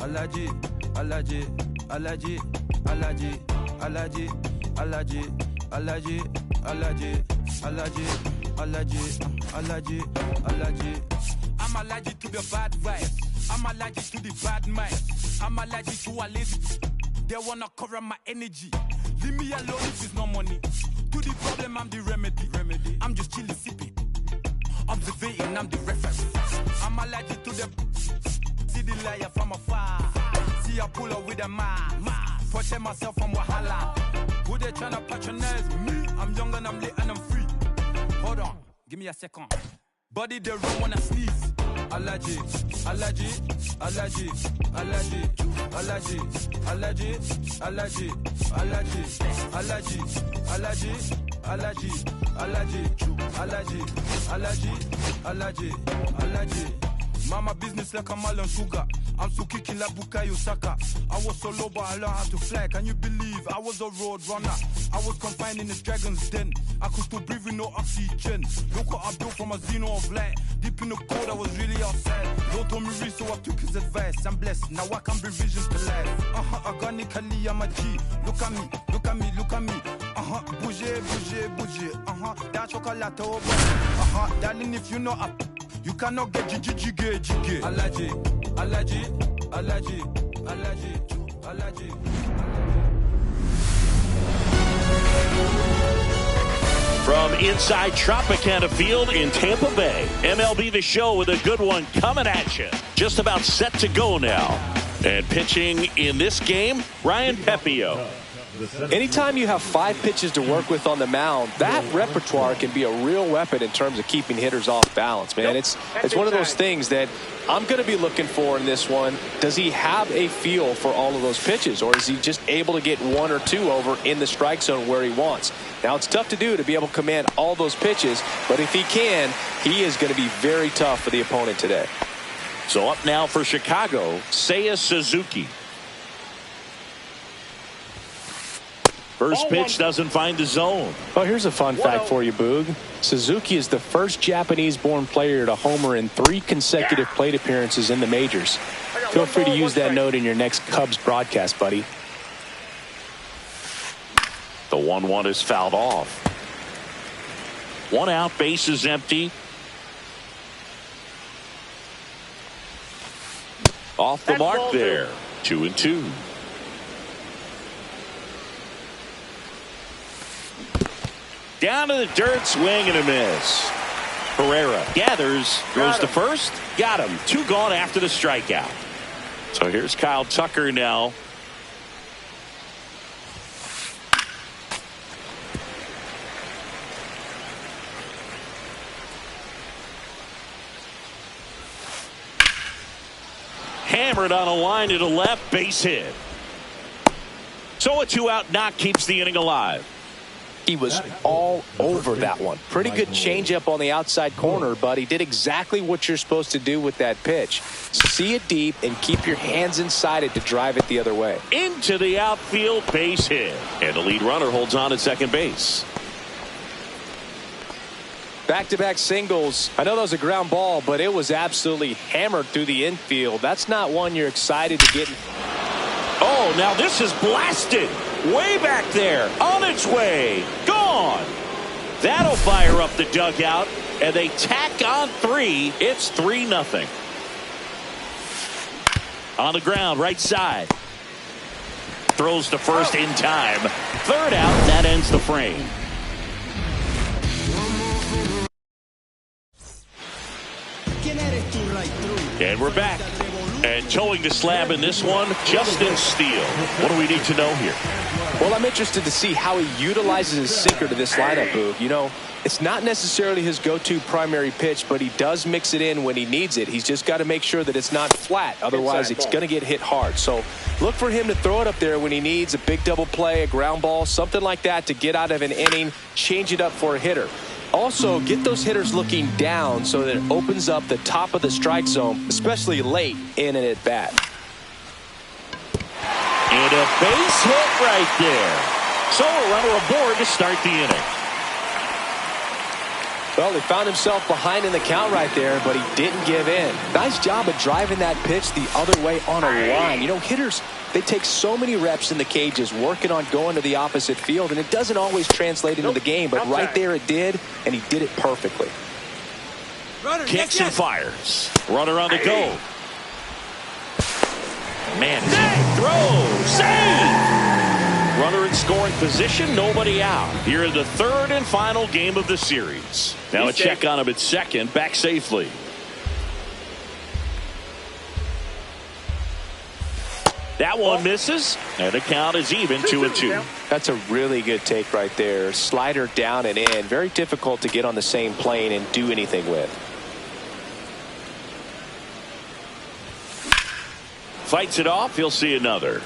Alaji, Alaji, Alaji, Alaji, Alaji, Alaji, Alaji, Alaji, Alaji, Alaji, Alaji, Alaji. I'm allergic to the bad vibes. I'm allergic to the bad mind. I'm allergic to a lazy. They wanna cover my energy. Leave me alone if it's no money. To the problem, I'm the remedy. I'm just chilling, sipping. Observating, I'm the referee. I'm allergic to the. See the liar from afar. See I pull up with a mask. Protect myself from wahala. Who they tryna patronize me? I'm young and I'm lit and I'm free. Hold on, give me a second. Body they run when I sneeze. Allergy, allergy, allergy, allergy, allergy, allergy, allergy, allergy, allergy, allergy, allergy, allergy, allergy, allergy, allergy. Mama business like a Malon sugar. I'm so kicking like Bukayo Saka. I was so low, but I learned how to fly. Can you believe I was a road runner? I was confined in the dragon's den. I could still breathe with no oxygen. Look what I built from a xeno of light. Deep in the cold, I was really outside. Lord told me read, so I took his advice. I'm blessed, now I can bring visions to life. Organically, I'm a G. Look at me, look at me, look at me. Bouger, bouger, bouger. That chocolate over. Darling, if you know up. You cannot get jiggy. Allergy, allergy, allergy, allergy, allergy. From inside Tropicana Field in Tampa Bay, MLB The Show with a good one coming at you. Just about set to go now. And pitching in this game, Ryan Pepio. Anytime you have 5 pitches to work with on the mound, that repertoire can be a real weapon in terms of keeping hitters off balance, man. It's one of those things that I'm going to be looking for in this one. Does he have a feel for all of those pitches, or is he just able to get 1 or 2 over in the strike zone where he wants? Now, it's tough to do to be able to command all those pitches, but if he can, he is going to be very tough for the opponent today. So up now for Chicago, Seiya Suzuki. First pitch doesn't find the zone. Well, here's a fun fact for you, Boog. Suzuki is the first Japanese-born player to homer in 3 consecutive plate appearances in the majors. Feel free to use that note in your next Cubs broadcast, buddy. The 1-1 is fouled off. 1 out, base is empty. Off the mark there. 2-2. Down to the dirt, swing and a miss. Herrera gathers, throws to first, got him. 2 gone after the strikeout. So here's Kyle Tucker now. Hammered on a line to the left, base hit. So a 2-out knock keeps the inning alive. He was all over that one. Pretty good changeup on the outside corner, but he did exactly what you're supposed to do with that pitch. See it deep and keep your hands inside it to drive it the other way. Into the outfield, base hit. And the lead runner holds on at second base. Back-to-back singles. I know that was a ground ball, but it was absolutely hammered through the infield. That's not one you're excited to get. Oh, now this is blasted. Way back there, on its way, gone. That'll fire up the dugout, and they tack on 3. It's 3-0. On the ground, right side. Throws to first in time. 3rd out, that ends the frame. And we're back. And towing the slab in this one, Justin Steele. What do we need to know here? Well, I'm interested to see how he utilizes his sinker to this lineup, Boog. You know, it's not necessarily his go-to primary pitch, but he does mix it in when he needs it. He's just got to make sure that it's not flat. Otherwise, it's going to get hit hard. So look for him to throw it up there when he needs a big double play, a ground ball, something like that to get out of an inning, change it up for a hitter. Also, get those hitters looking down so that it opens up the top of the strike zone, especially late in an at-bat. And a base hit right there. So a runner aboard to start the inning. Well, he found himself behind in the count right there, but he didn't give in. Nice job of driving that pitch the other way on a line. You know, hitters, they take so many reps in the cages working on going to the opposite field, and it doesn't always translate into the game, but right there it did, and he did it perfectly. Runner, kicks and fires. Runner on the go. Man, throw, save! Runner in scoring position, nobody out. Here in the third and final game of the series. Now a check on him at second, back safely. That one misses, and the count is even 2-2. That's a really good take right there. Slider down and in. Very difficult to get on the same plane and do anything with. Fights it off, he'll see another.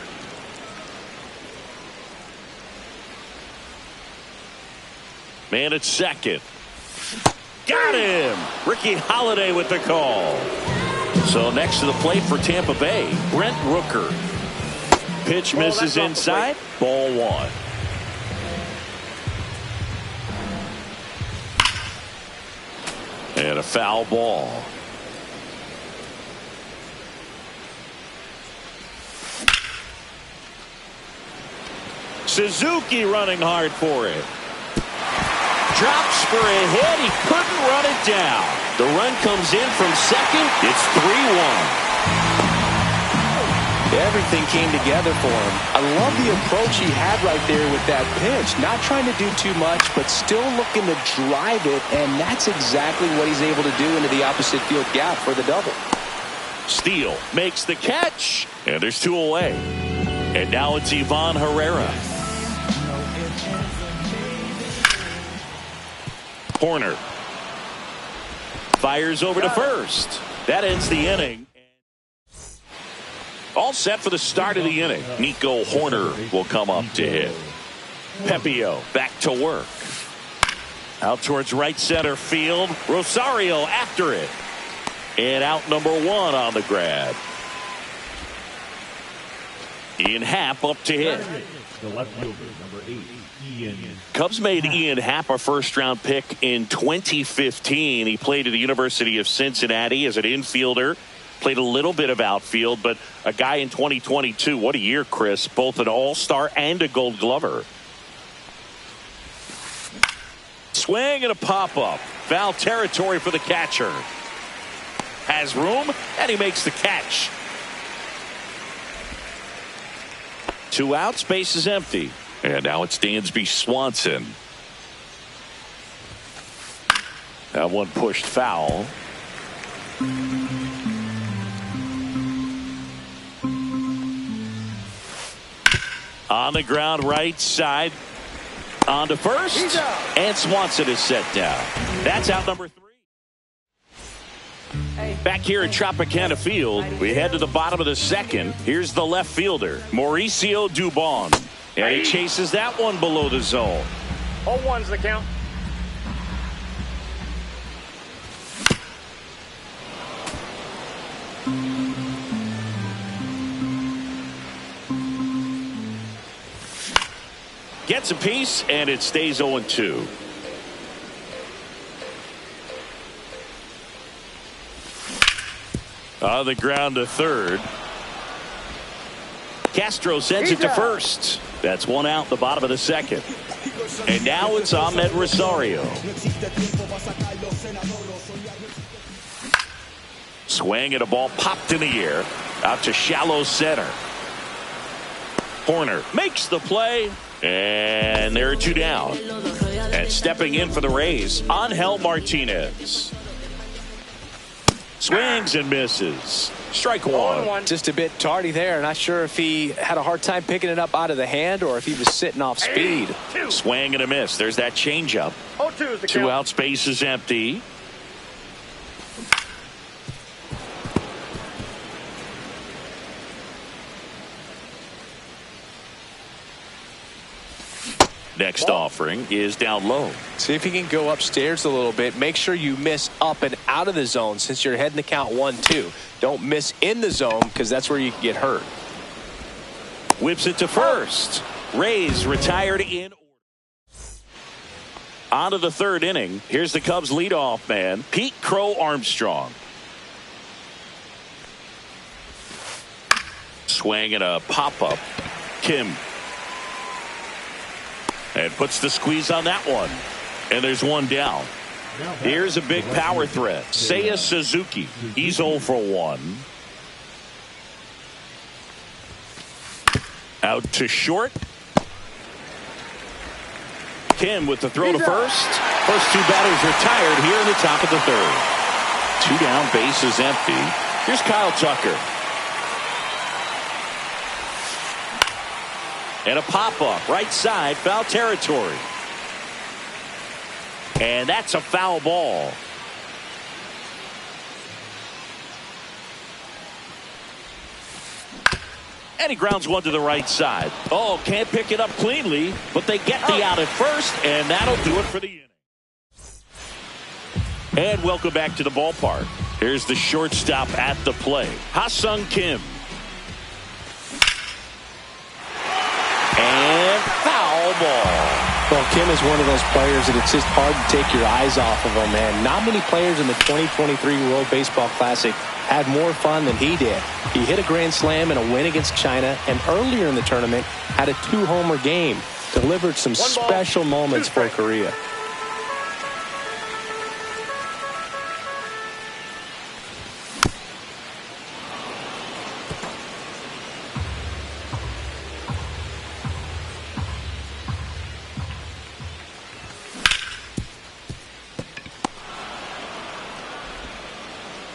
Man at second. Got him! Ricky Holiday with the call. So next to the plate for Tampa Bay, Brent Rooker. Pitch misses inside. Ball one. And a foul ball. Suzuki running hard for it. Drops for a hit. He couldn't run it down. The run comes in from second. It's 3-1. Everything came together for him. I love the approach he had right there with that pitch. Not trying to do too much, but still looking to drive it, and that's exactly what he's able to do into the opposite field gap for the double. Steele makes the catch, and there's two away. And now it's Ivan Herrera. Horner fires over to first. That ends the inning. All set for the start of the inning. Nico Horner will come up to hit. Pepio back to work. Out towards right center field. Rosario after it. And out number one on the grab. Ian Happ up to hit. The left fielder, number 8, Ian. Cubs made Ian Happ a first-round pick in 2015. He played at the University of Cincinnati as an infielder. Played a little bit of outfield, but a guy in 2022. What a year, Chris. Both an all-star and a gold glover. Swing and a pop-up. Foul territory for the catcher. Has room, and he makes the catch. 2 outs, base is empty. And now it's Dansby Swanson. That one pushed foul. On the ground, right side. On to first. And Swanson is set down. That's out number 3. Back here at Tropicana Field, we head to the bottom of the second. Here's the left fielder, Mauricio Dubon. And he chases that one below the zone. 0-1's the count. Gets a piece, and it stays 0-2. On the ground to third. Castro sends it to first. That's one out, the bottom of the second. And now it's Ahmed Rosario. Swing and a ball popped in the air. Out to shallow center. Horner makes the play. And there are 2 down. And stepping in for the Rays, Angel Martinez. Swings and misses. Strike one. Just a bit tardy there. Not sure if he had a hard time picking it up out of the hand or if he was sitting off speed. Swing and a miss. There's that changeup. 0-2 is the 2 count. out, space is empty. Next offering is down low. See if he can go upstairs a little bit. Make sure you miss up and out of the zone since you're heading to count 1-2. Don't miss in the zone because that's where you can get hurt. Whips it to first. Rays retired in. On to the third inning. Here's the Cubs leadoff man, Pete Crow Armstrong. Swing and a pop-up. Kim. And puts the squeeze on that one. And there's one down. Here's a big power threat. Seiya Suzuki. He's 0 for 1. Out to short. Kim with the throw to first. First two batters retired here in the top of the third. 2 down, base is empty. Here's Kyle Tucker. And a pop-up, right side, foul territory. And that's a foul ball. And he grounds one to the right side. Oh, can't pick it up cleanly, but they get the out at first, and that'll do it for the inning. And welcome back to the ballpark. Here's the shortstop at the plate, Ha-Sung Kim. And foul ball. Well, Kim is one of those players that it's just hard to take your eyes off of him, man. Not many players in the 2023 World Baseball Classic had more fun than he did. He hit a grand slam in a win against China, and earlier in the tournament had a 2-homer game. Delivered some special moments for Korea.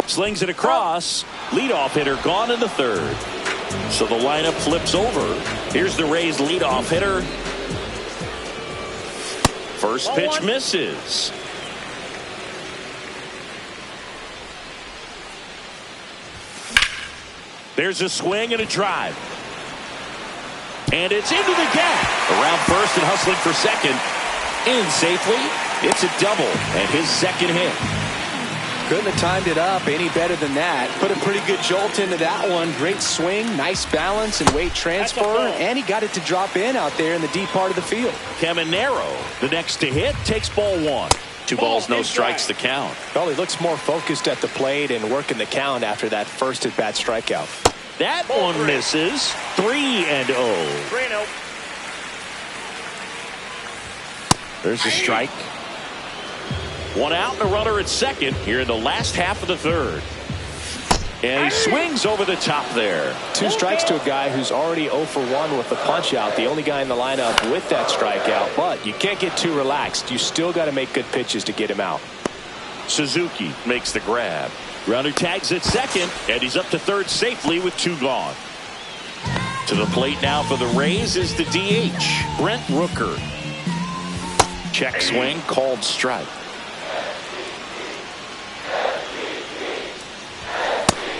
Slings it across. Leadoff hitter gone in the third. So the lineup flips over. Here's the Rays leadoff hitter. First pitch misses. There's a swing and a drive. And it's into the gap. Around first and hustling for second. In safely. It's a double and his second hit. Couldn't have timed it up any better than that. Put a pretty good jolt into that one. Great swing, nice balance and weight transfer. And he got it to drop in out there in the deep part of the field. Caminero, the next to hit, takes ball 1. 2 balls, no strikes to count. Well, he looks more focused at the plate and working the count after that first at-bat strikeout. That one misses. 3-0. 3-0. There's a strike. 1 out and a runner at second here in the last half of the third. And he swings over the top there. 2 strikes to a guy who's already 0 for 1 with the punch out. The only guy in the lineup with that strikeout. But you can't get too relaxed. You still got to make good pitches to get him out. Suzuki makes the grab. Runner tags at second, and he's up to third safely with 2 gone. To the plate now for the Rays is the DH, Brent Rooker. Check swing, called strike.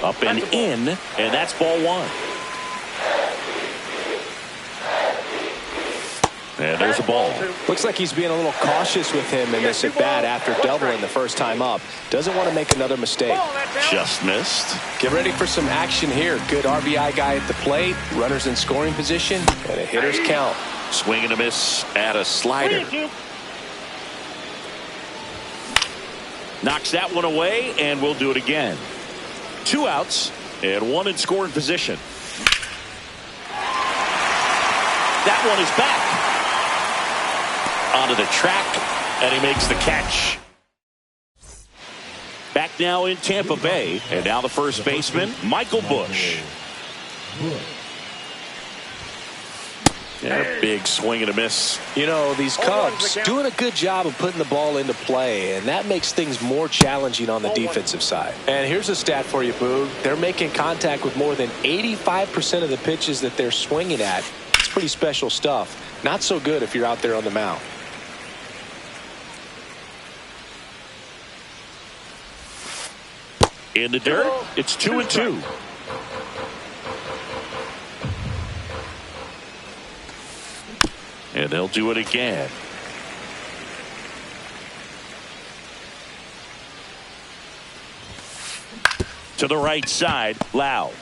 Up and in, and that's ball 1. And there's a ball. Looks like he's being a little cautious with him in this at bat after doubling the first time up. Doesn't want to make another mistake. Just missed. Get ready for some action here. Good RBI guy at the plate. Runners in scoring position, and a hitter's count. Swing and a miss at a slider. Knocks that one away, and we'll do it again. 2 outs and 1 in scoring position. That one is back. Onto the track, and he makes the catch. Back now in Tampa Bay, and now the first baseman, Michael Busch. And a big swing and a miss. You know, these Cubs doing a good job of putting the ball into play, and that makes things more challenging on the defensive side. And here's a stat for you, Boog. They're making contact with more than 85% of the pitches that they're swinging at. It's pretty special stuff. Not so good if you're out there on the mound. In the dirt, it's 2-2. And they'll do it again. To the right side, Lau.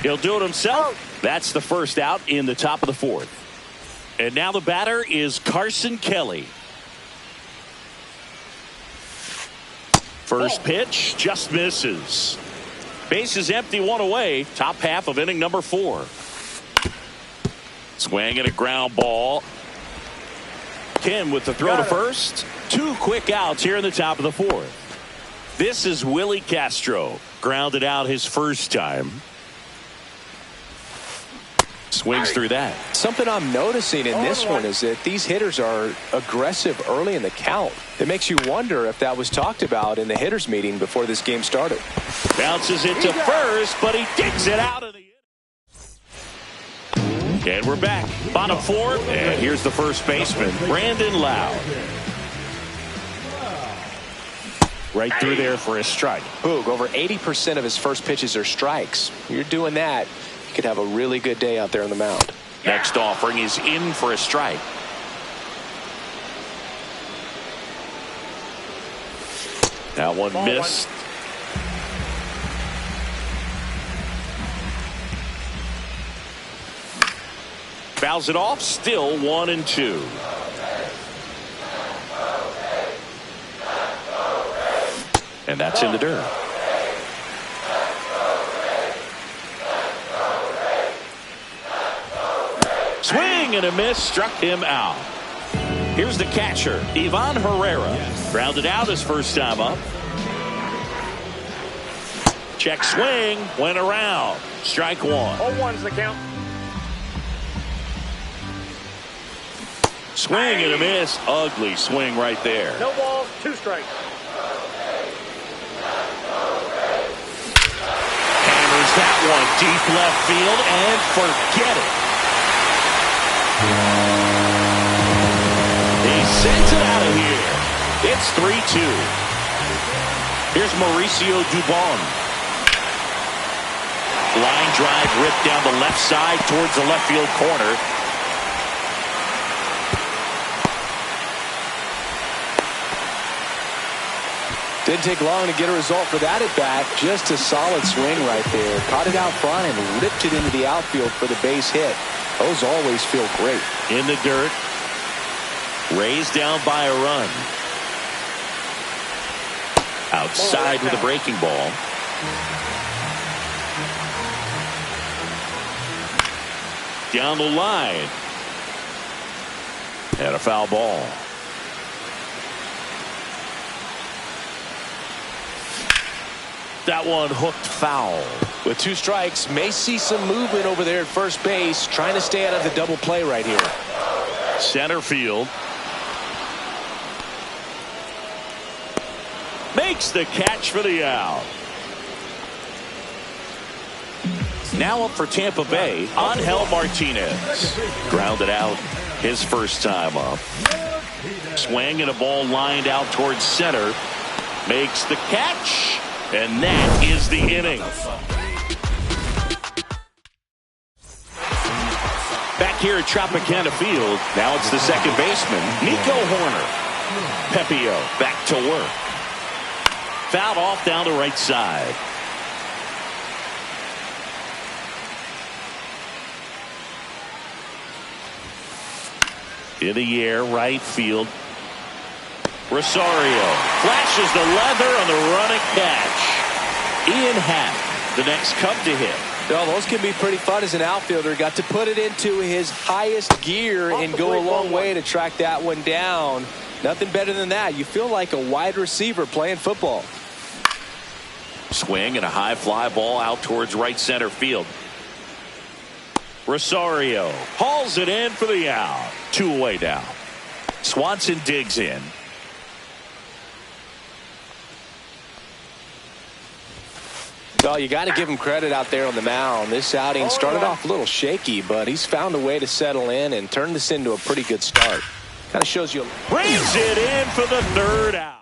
He'll do it himself. That's the first out in the top of the 4th. And now the batter is Carson Kelly. First pitch just misses. Base is empty, one away. Top half of inning number 4. Swing and a ground ball. Kim with the throw to first. 2 quick outs here in the top of the 4th. This is Willie Castro. Grounded out his first time. Swings through that. Something I'm noticing in this one is that these hitters are aggressive early in the count. It makes you wonder if that was talked about in the hitters meeting before this game started. Bounces it to first, but he digs it out of the inning. And we're back. Bottom 4th, and here's the first baseman, Brandon Lowe. Right through there for a strike. Boog, over 80% of his first pitches are strikes. You're doing that, you could have a really good day out there on the mound. Next offering is in for a strike. That one missed. Fouls it off. Still 1-2. And that's in the dirt. Swing and a miss, struck him out. Here's the catcher, Ivan Herrera. Grounded out his first time up. Check swing, went around. Strike 1. 0-1's the count. Swing and a miss. Ugly swing right there. No balls, 2 strikes. Hammers that one deep left field and forget it. He sends it out of here. It's 3-2. Here's Mauricio Dubon. Line drive ripped down the left side towards the left field corner. Didn't take long to get a result for that at bat. Just a solid swing right there. Caught it out front and ripped it into the outfield for the base hit. Those always feel great. In the dirt. Raised down by a run. Outside with a breaking ball. Down the line. And a foul ball. That one hooked foul. With 2 strikes, may see some movement over there at first base, trying to stay out of the double play right here. Center field. Makes the catch for the out. Now up for Tampa Bay, Angel Martinez. Grounded out his first time up. Swing and a ball lined out towards center. Makes the catch. And that is the inning. Back here at Tropicana Field, now it's the second baseman, Nico Horner. Pepio back to work. Fouled off down the right side. In the air, right field. Rosario flashes the leather on the running catch. Ian Happ, the next come to hit. Well, those can be pretty fun as an outfielder. Got to put it into his highest gear and go a long way to track that one down. Nothing better than that. You feel like a wide receiver playing football. Swing and a high fly ball out towards right center field. Rosario hauls it in for the out. 2 away now. Swanson digs in. Well, you got to give him credit out there on the mound. This outing started off a little shaky, but he's found a way to settle in and turn this into a pretty good start. Kind of shows you. Brings it in for the 3rd out.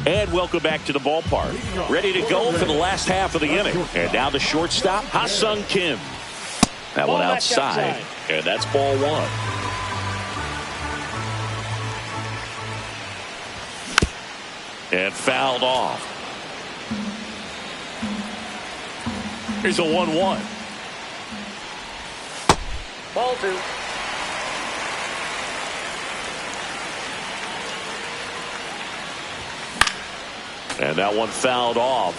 And welcome back to the ballpark. Ready to go for the last half of the inning. And now the shortstop, Ha-Sung Kim. That one outside. And that's ball 1. And fouled off. Here's a 1-1. Ball 2. And that one fouled off.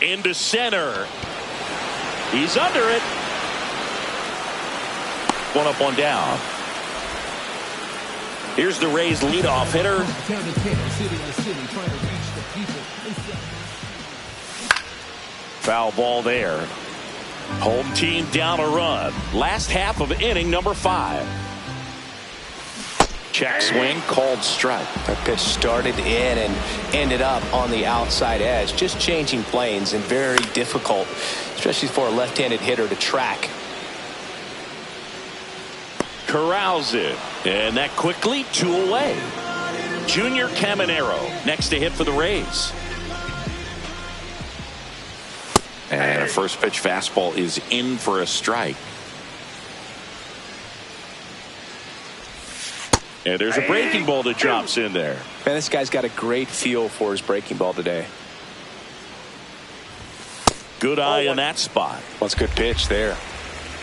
Into center. He's under it. One up, one down. Here's the Rays leadoff hitter. Foul ball there. Home team down a run. Last half of inning number 5. Check swing, called strike. That pitch started in and ended up on the outside edge. Just changing planes and very difficult, especially for a left-handed hitter to track. Corrals it. And that quickly 2 away. Junior Caminero next to hit for the Rays. And a first pitch fastball is in for a strike. And there's a breaking ball that drops in there. Man, this guy's got a great feel for his breaking ball today. Good eye in that spot. Well, it's a good pitch there.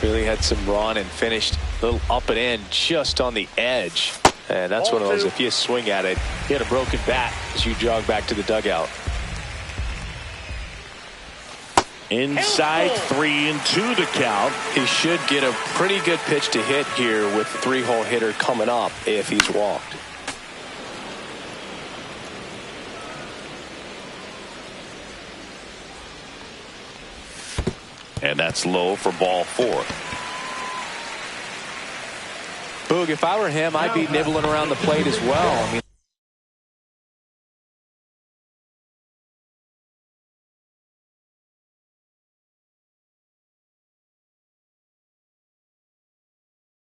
Really had some run and finished a little up and in just on the edge. And that's one of those, if you swing at it, hit a broken bat as you jog back to the dugout. Inside 3-2 the count. He should get a pretty good pitch to hit here with the 3-hole hitter coming up if he's walked. And that's low for ball 4. Boog, if I were him, I'd be nibbling around the plate as well. I mean,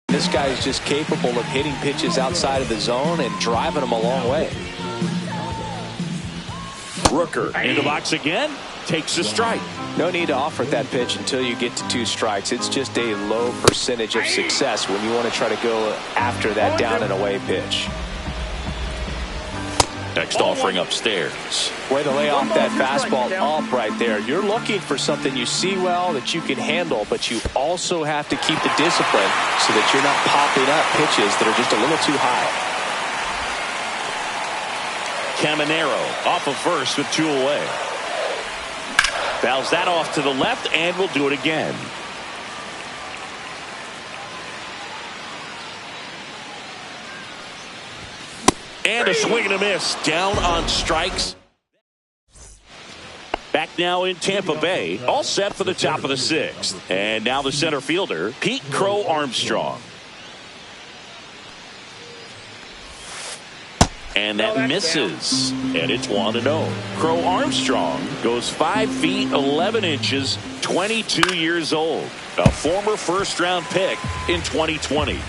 this guy is just capable of hitting pitches outside of the zone and driving them a long way. Rooker in the box again. Takes a strike. No need to offer that pitch until you get to 2 strikes. It's just a low percentage of success when you want to try to go after that down and away pitch. Next offering upstairs. Way to lay off that fastball up right there. You're looking for something you see well that you can handle, but you also have to keep the discipline so that you're not popping up pitches that are just a little too high. Caminero off of first with 2 away. Fouls that off to the left and will do it again. And a swing and a miss. Down on strikes. Back now in Tampa Bay. All set for the top of the 6th. And now the center fielder, Pete Crow Armstrong. And that misses. And it's 1-0. Crow Armstrong goes 5 feet 11 inches, 22 years old. A former first-round pick in 2020.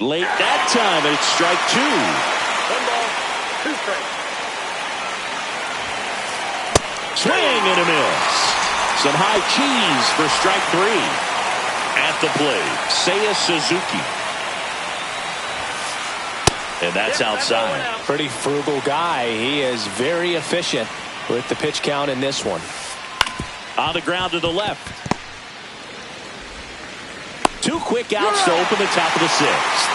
Late that time, and it's strike 2. 1 ball, 2 strikes. Swing and a miss. Some high cheese for strike 3. At the plate, Seiya Suzuki. And that's outside. Pretty frugal guy. He is very efficient with the pitch count in this one. On the ground to the left. 2 quick outs to open the top of the 6th.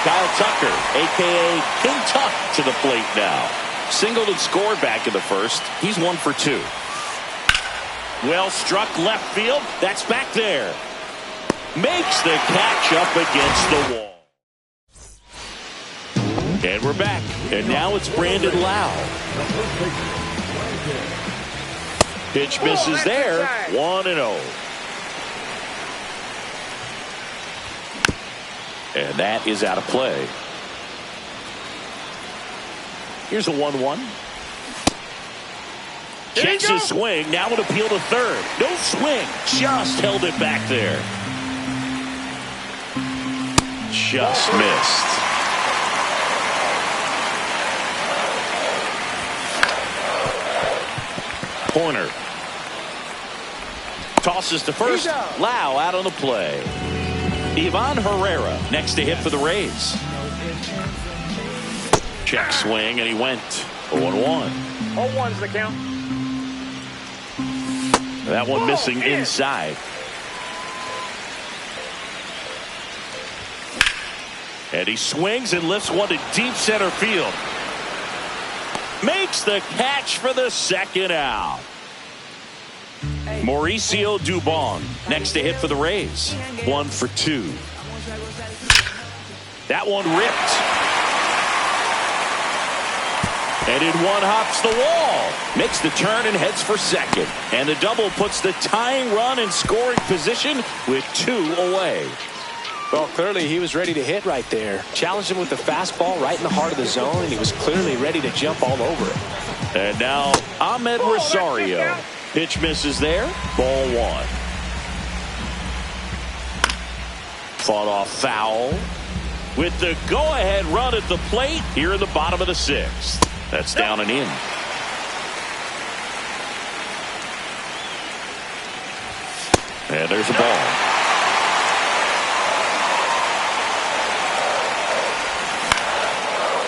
Kyle Tucker, a.k.a. King Tuck, to the plate now. Singled and scored back in the first. He's 1 for 2. Well struck left field. That's back there. Makes the catch up against the wall. And we're back. And now it's Brandon Lau. Pitch misses there. 1-0. And that is out of play. Here's a 1-1. Checks his swing. Now an appeal to third. No swing. Just held it back there. Just missed. Corner. Tosses to first. Lau out on the play. Ivan Herrera next to hit for the Rays. Check swing, and he went 0-1. 0-1's the count. That one missing inside. And he swings and lifts one to deep center field. Makes the catch for the second out. Mauricio Dubon next to hit for the Rays. 1 for 2. That one ripped. And in one hops the wall. Makes the turn and heads for second. And the double puts the tying run in scoring position with 2 away. Well, clearly he was ready to hit right there. Challenged him with the fastball right in the heart of the zone, and he was clearly ready to jump all over it. And now Ahmed Rosario. Pitch misses there. Ball 1. Fought off foul. With the go-ahead run at the plate here in the bottom of the 6th. That's down and in. And there's a ball.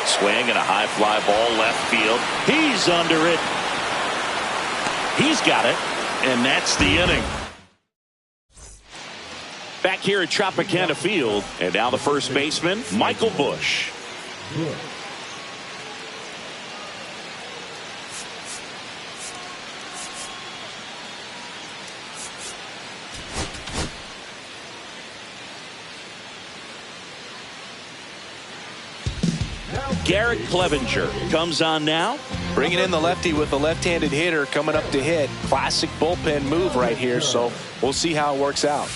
Swing and a high fly ball left field. He's under it. He's got it. And that's the inning. Back here at Tropicana Field. And now the first baseman, Michael Busch. Garrett Clevenger comes on now. Bringing in the lefty with the left-handed hitter coming up to hit. Classic bullpen move right here, so we'll see how it works out.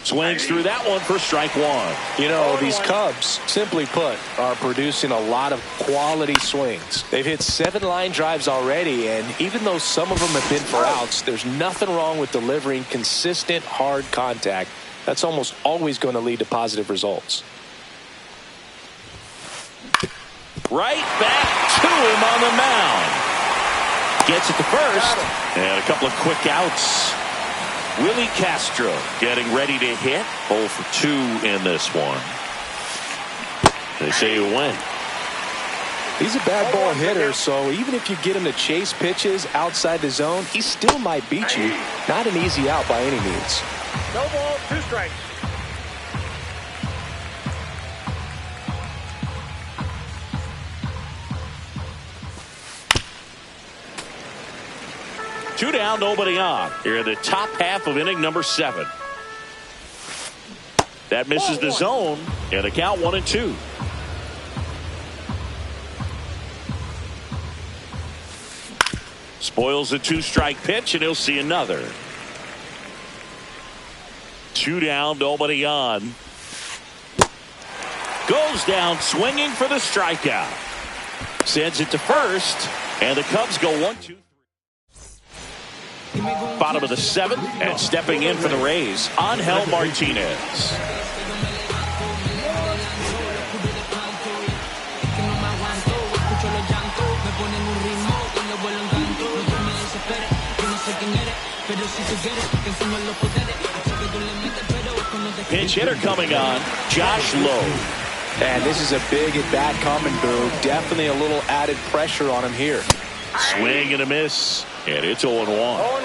Swings through that one for strike 1. You know, these Cubs, simply put, are producing a lot of quality swings. They've hit 7 line drives already, and even though some of them have been for outs, there's nothing wrong with delivering consistent, hard contact. That's almost always going to lead to positive results. Right back to him on the mound. Gets it to first. And a couple of quick outs. Willie Castro getting ready to hit. 0 for 2 in this one. They say he win. He's a bad ball hitter, so even if you get him to chase pitches outside the zone, he still might beat you. Not an easy out by any means. No ball, 2 strikes. Two down, nobody on. Here in the top half of inning number 7. That misses the zone, and a count 1-2. Spoils the 2-strike pitch, and he'll see another. 2 down, nobody on. Goes down swinging for the strikeout. Sends it to first, and the Cubs go 1-2. Bottom of the 7th, and stepping in for the Rays, Angel Martinez. Pinch hitter coming on, Josh Lowe. And this is a big at-bat coming, Boo. Definitely a little added pressure on him here. Swing and a miss, and it's 0-1.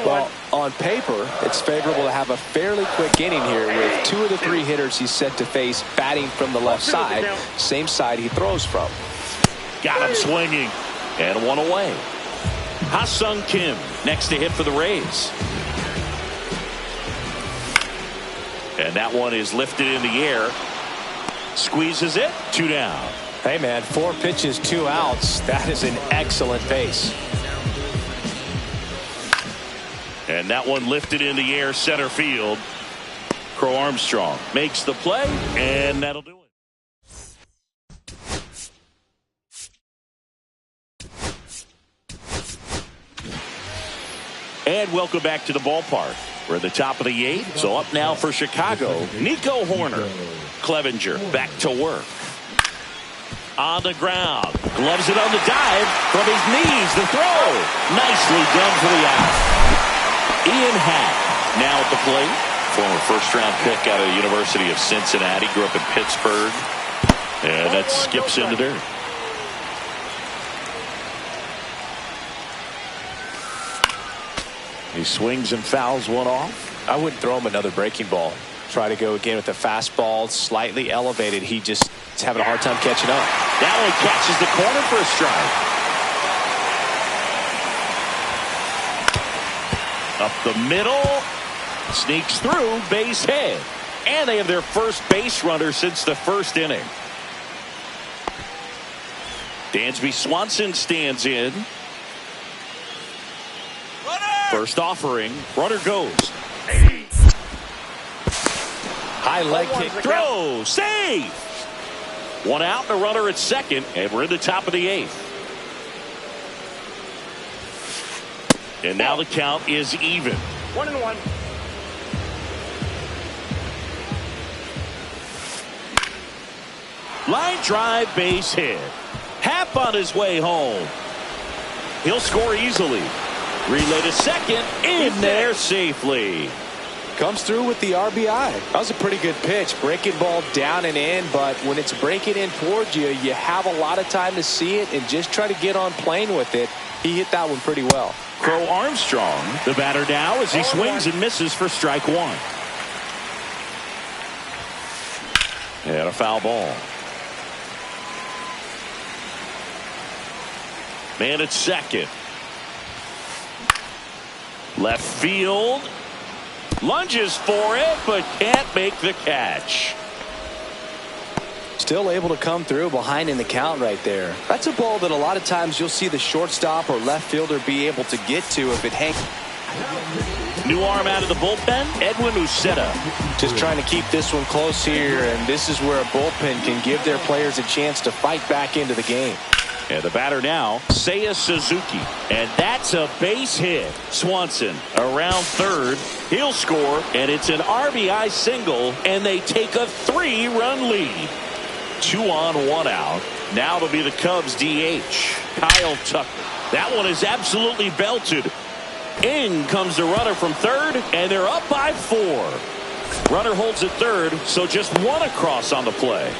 Well, on paper, it's favorable to have a fairly quick inning here with 2 of the 3 hitters he's set to face batting from the left side, same side he throws from. Got him swinging, and 1 away. Ha-Sung Kim next to hit for the Rays. And that one is lifted in the air. Squeezes it, 2 down. Hey, man, 4 pitches, 2 outs. That is an excellent pace. And that one lifted in the air, center field. Crow Armstrong makes the play, and that'll do it. And welcome back to the ballpark. We're at the top of the 8th, so up now for Chicago, Nico Horner. Clevenger back to work. On the ground. Gloves it on the dive from his knees. The throw. Nicely done for the out. Ian Happ now at the plate. Former first-round pick out of the University of Cincinnati. Grew up in Pittsburgh. And that skips into dirt. He swings and fouls one off. I wouldn't throw him another breaking ball. try to go again with the fastball slightly elevated. He just is having a hard time catching up. That one catches the corner for a strike. Up the middle. Sneaks through, base hit. And they have their first base runner since the first inning. Dansby Swanson stands in. First offering. Runner goes. High leg kick. Throw. Save. One out and a runner at second. And we're in the top of the eighth. And now the count is even. 1-1. Line drive, base hit. Happ on his way home. He'll score easily. Relay to second. In there safely. Comes through with the RBI. That was a pretty good pitch. Breaking ball down and in, but when it's breaking in towards you, you have a lot of time to see it and just try to get on plane with it. He hit that one pretty well. Crow Armstrong, the batter now, as he swings and misses for strike one. And a foul ball. Man at second. Left field. Lunges for it, but can't make the catch. Still able to come through behind in the count right there. That's a ball that a lot of times you'll see the shortstop or left fielder be able to get to if it hangs. New arm out of the bullpen, Edwin Uceta. Just trying to keep this one close here, and this is where a bullpen can give their players a chance to fight back into the game. And the batter now, Seiya Suzuki. And that's a base hit. Swanson around third. He'll score, and it's an RBI single, and they take a 3-run lead. 2 on, 1 out. Now it'll be the Cubs DH, Kyle Tucker. That one is absolutely belted. In comes the runner from third, and they're up by 4. Runner holds at third, so just 1 across on the play.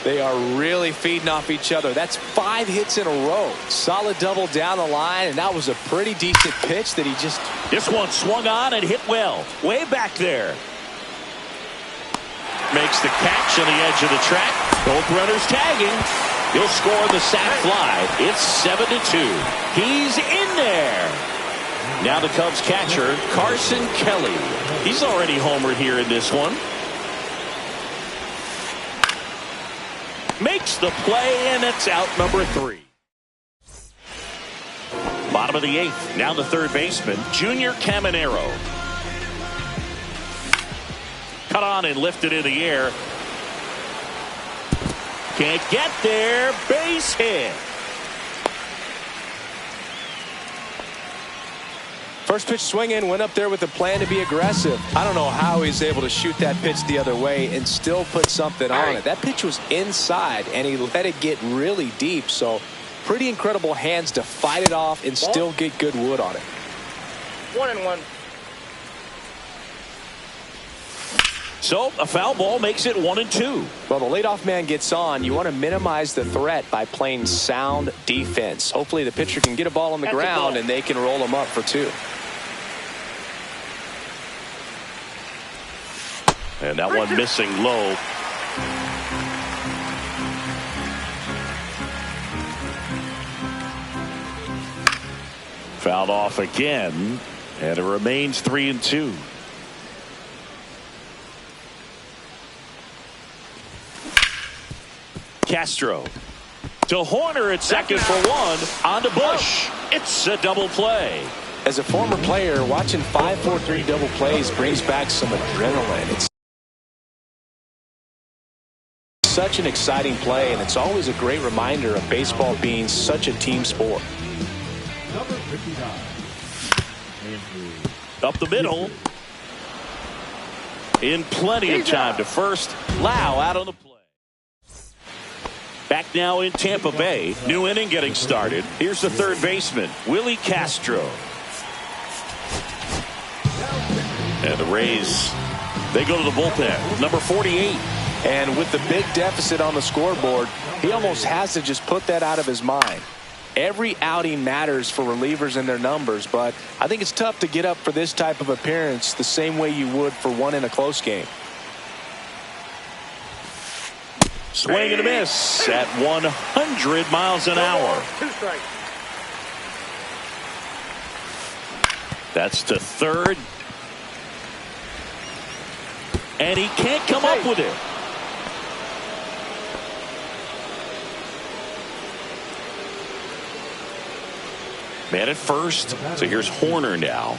They are really feeding off each other. That's 5 hits in a row. Solid double down the line, and that was a pretty decent pitch that he just... This one swung on and hit well. Way back there. Makes the catch on the edge of the track. Both runners tagging. He'll score the sac fly. It's 7-2. He's in there. Now the Cubs catcher, Carson Kelly. He's already homered here in this one. Makes the play, and it's out number 3. Bottom of the 8th. Now the third baseman, Junior Caminero. Cut on and lifted in the air. Can't get there. Base hit. First pitch swinging, went up there with a plan to be aggressive. I don't know how he's able to shoot that pitch the other way and still put something on it. That pitch was inside, and he let it get really deep. So pretty incredible hands to fight it off and still get good wood on it. 1-1. So a foul ball makes it 1-2. Well, the leadoff man gets on. You want to minimize the threat by playing sound defense. Hopefully the pitcher can get a ball on the ground and they can roll him up for 2. And that one missing low. Fouled off again, and it remains 3-2. Castro to Horner at second for 1. On to Bush. It's a double play. As a former player, watching 5-4-3 double plays brings back some adrenaline. It's such an exciting play, and it's always a great reminder of baseball being such a team sport. Number 59. Up the middle. In plenty of time to first. Lau out on the play. Back now in Tampa Bay. New inning getting started. Here's the third baseman, Willie Castro. And the Rays, they go to the bullpen. Number 48. And with the big deficit on the scoreboard, he almost has to just put that out of his mind Every outing matters for relievers and their numbers, but I think it's tough to get up for this type of appearance the same way you would for one in a close game. Swing and a miss at 100 miles an hour. 2 strikes. That's to third. And he can't come up with it. Man at first. So here's Horner now.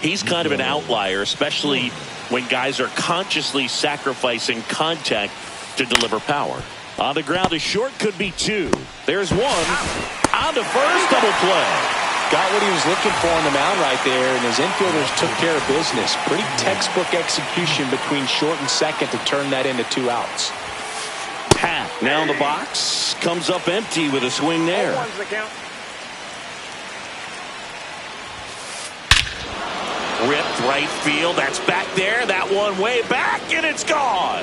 He's kind of an outlier, especially when guys are consciously sacrificing contact to deliver power. On the ground, a short could be 2. There's 1. On to first, double play. Got what he was looking for on the mound right there, and his infielders took care of business. Pretty textbook execution between short and second to turn that into 2 outs. Pat now in the box. Comes up empty with a swing there. 0-1's the count. Ripped right field. That's back there. That one way back, and it's gone.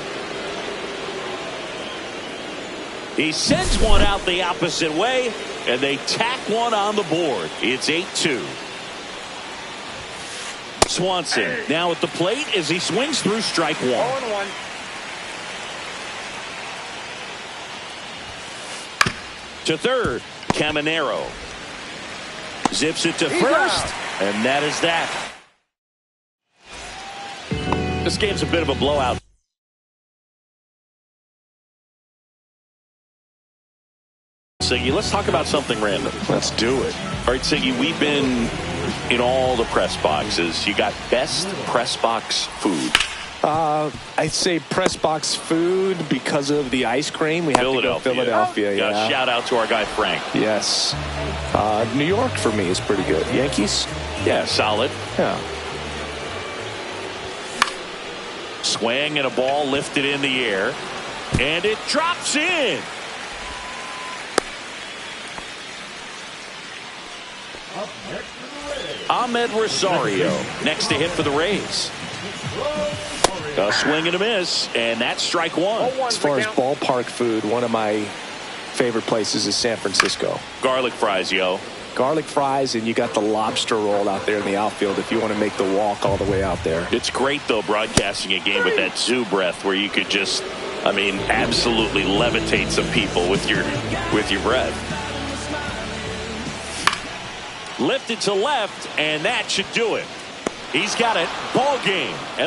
He sends one out the opposite way, and they tack one on the board. It's 8-2. Swanson now at the plate as he swings through strike 1. 0-1. To third, Caminero. Zips it to first, and that is that. This game's a bit of a blowout. Siggy, let's talk about something random. Let's do it. All right, Siggy, we've been in all the press boxes. You got best press box food. I'd say press box food because of the ice cream. We have to go Philadelphia. Yeah. Shout out to our guy Frank. Yes. New York for me is pretty good. Yankees? Yeah, solid. Yeah. Swing and a ball lifted in the air. And it drops in. Up next for the Rays, Ahmed Rosario next to hit for the Rays. A swing and a miss, and that's strike 1. As far as ballpark food, one of my favorite places is San Francisco. Garlic fries, yo. Garlic fries, and you got the lobster roll out there in the outfield if you want to make the walk all the way out there. It's great, though, broadcasting a game with that zoo breath where you could just, I mean, absolutely levitate some people with your breath. Lifted to left, and that should do it. He's got it. Ball game. And